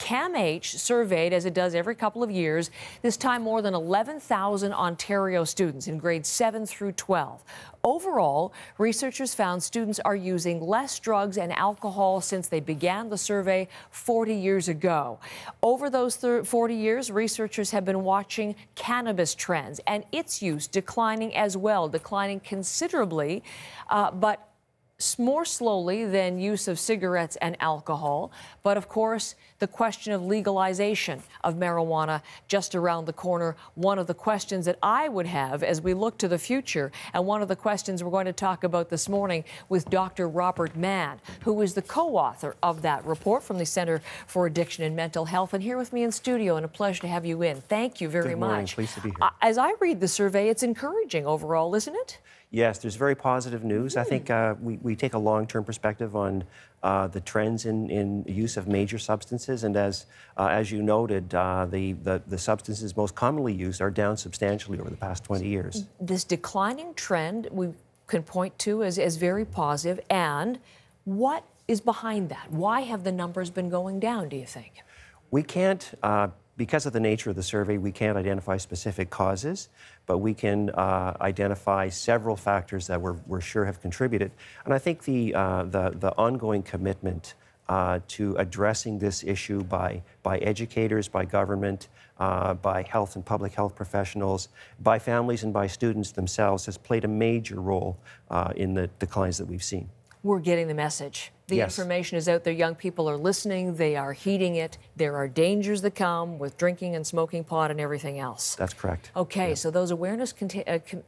CAMH surveyed, as it does every couple of years, this time more than 11,000 Ontario students in grades 7 through 12. Overall, researchers found students are using less drugs and alcohol since they began the survey 40 years ago. Over those 40 years, researchers have been watching cannabis trends and its use declining as well, declining considerably, but more slowly than use of cigarettes and alcohol. But of course, the question of legalization of marijuana just around the corner, one of the questions that I would have as we look to the future, and one of the questions we're going to talk about this morning with Dr. Robert Mann, who is the co-author of that report from the Centre for Addiction and Mental Health, and here with me in studio, and a pleasure to have you in. Thank you very much. Good morning. Pleased to be here. As I read the survey, it's encouraging overall, isn't it? Yes, there's very positive news. I think we take a long-term perspective on the trends in use of major substances, and as you noted, the substances most commonly used are down substantially over the past 20 years. This declining trend we can point to as very positive, and what is behind that? Why have the numbers been going down, do you think? We can't, because of the nature of the survey, we can't identify specific causes, but we can identify several factors that we're sure have contributed. And I think the ongoing commitment to addressing this issue by educators, by government, by health and public health professionals, by families and by students themselves has played a major role in the declines that we've seen. We're getting the message. The information is out there. Young people are listening. They are heeding it. There are dangers that come with drinking and smoking pot and everything else. That's correct. Okay, so those awareness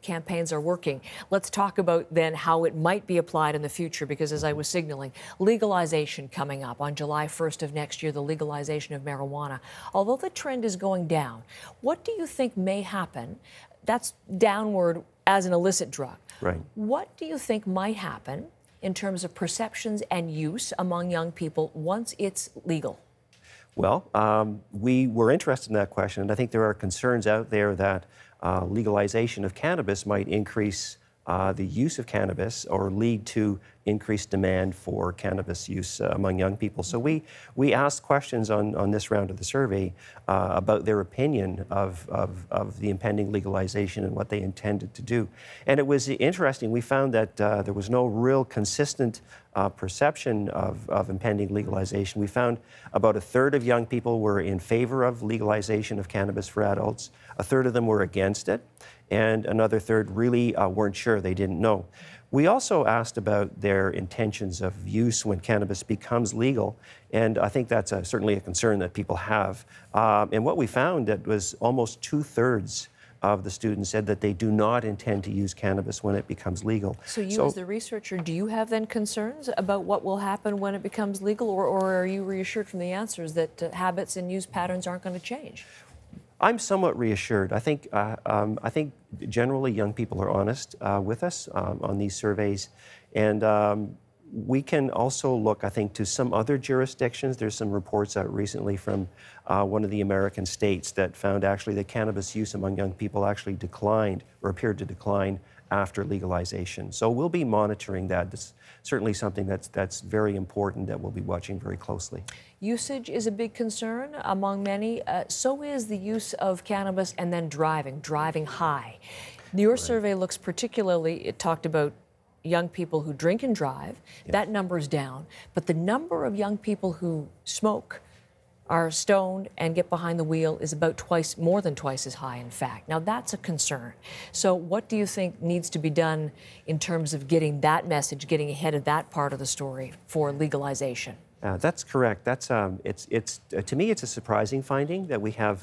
campaigns are working. Let's talk about then how it might be applied in the future, because as I was signaling, legalization coming up on July 1st of next year, the legalization of marijuana. Although the trend is going down, what do you think may happen? That's downward as an illicit drug. Right. What do you think might happen in terms of perceptions and use among young people once it's legal? Well, we were interested in that question, and I think there are concerns out there that legalization of cannabis might increase the use of cannabis or lead to increased demand for cannabis use among young people. So we asked questions on this round of the survey about their opinion of the impending legalization and what they intended to do. And it was interesting. We found that there was no real consistent perception of impending legalization. We found about a third of young people were in favor of legalization of cannabis for adults. A third of them were against it, and another third really weren't sure. They didn't know. We also asked about their intentions of use when cannabis becomes legal, and I think that's certainly a concern that people have. And what we found that was almost 2/3 of the students said that they do not intend to use cannabis when it becomes legal. So you, as the researcher, do you have then concerns about what will happen when it becomes legal, or are you reassured from the answers that habits and use patterns aren't going to change? I'm somewhat reassured. I think generally young people are honest with us on these surveys, and we can also look, I think, to some other jurisdictions. There's some reports out recently from one of the American states that found actually that cannabis use among young people actually declined or appeared to decline after legalization. So we'll be monitoring that. It's certainly something that's very important that we'll be watching very closely. Usage is a big concern among many. So is the use of cannabis and then driving high. Your survey looks particularly, it talked about young people who drink and drive. Yes. That number is down. But the number of young people who smoke, are stoned, and get behind the wheel is about more than twice as high, in fact. Now, that's a concern. So what do you think needs to be done in terms of getting that message, getting ahead of that part of the story for legalization? That's correct. That's to me, it's a surprising finding that we have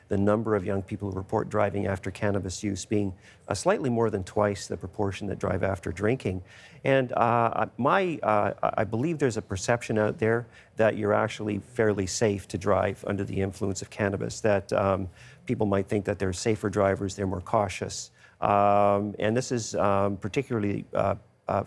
the number of young people who report driving after cannabis use being slightly more than twice the proportion that drive after drinking. And I believe there's a perception out there that you're actually fairly safe to drive under the influence of cannabis, that people might think that they're safer drivers, they're more cautious. And this is particularly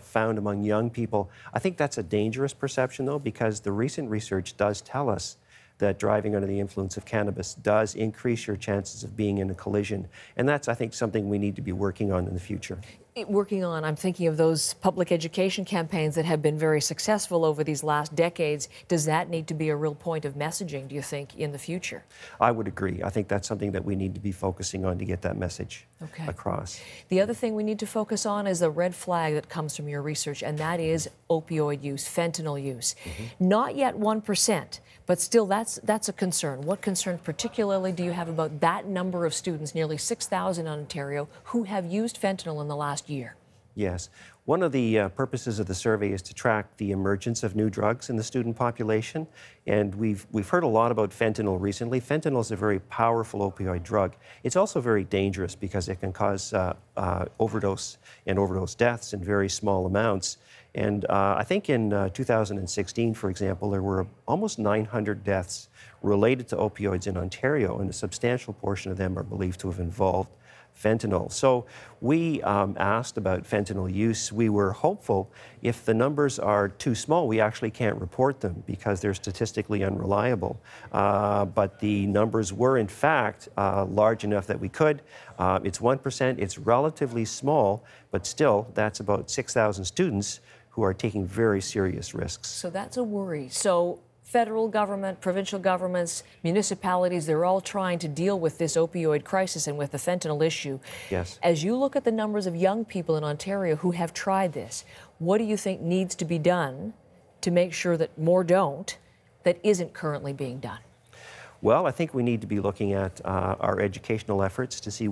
found among young people. I think that's a dangerous perception, though, because the recent research does tell us that driving under the influence of cannabis does increase your chances of being in a collision. And that's, I think, something we need to be working on in the future. Working on, I'm thinking of those public education campaigns that have been very successful over these last decades. Does that need to be a real point of messaging, do you think, in the future? I would agree. I think that's something that we need to be focusing on to get that message across. The other thing we need to focus on is a red flag that comes from your research, and that is opioid use, fentanyl use. Not yet 1%, but still that's a concern. What concern particularly do you have about that number of students, nearly 6,000 in Ontario, who have used fentanyl in the last year? Yes. One of the purposes of the survey is to track the emergence of new drugs in the student population. And we've heard a lot about fentanyl recently. Fentanyl is a very powerful opioid drug. It's also very dangerous because it can cause overdose and overdose deaths in very small amounts. And I think in 2016, for example, there were almost 900 deaths related to opioids in Ontario, and a substantial portion of them are believed to have involved fentanyl. So we asked about fentanyl use. We were hopeful if the numbers are too small, we actually can't report them because they're statistically unreliable. But the numbers were, in fact, large enough that we could. It's 1%. It's relatively small, but still, that's about 6,000 students who are taking very serious risks. So that's a worry. So federal government, provincial governments, municipalities, they're all trying to deal with this opioid crisis and with the fentanyl issue. Yes. As you look at the numbers of young people in Ontario who have tried this, what do you think needs to be done to make sure that more don't, that isn't currently being done? Well, I think we need to be looking at our educational efforts to see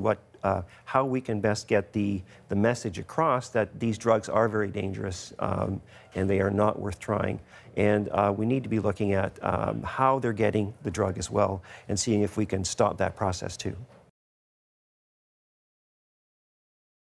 how we can best get the message across that these drugs are very dangerous and they are not worth trying. And we need to be looking at how they're getting the drug as well and seeing if we can stop that process too.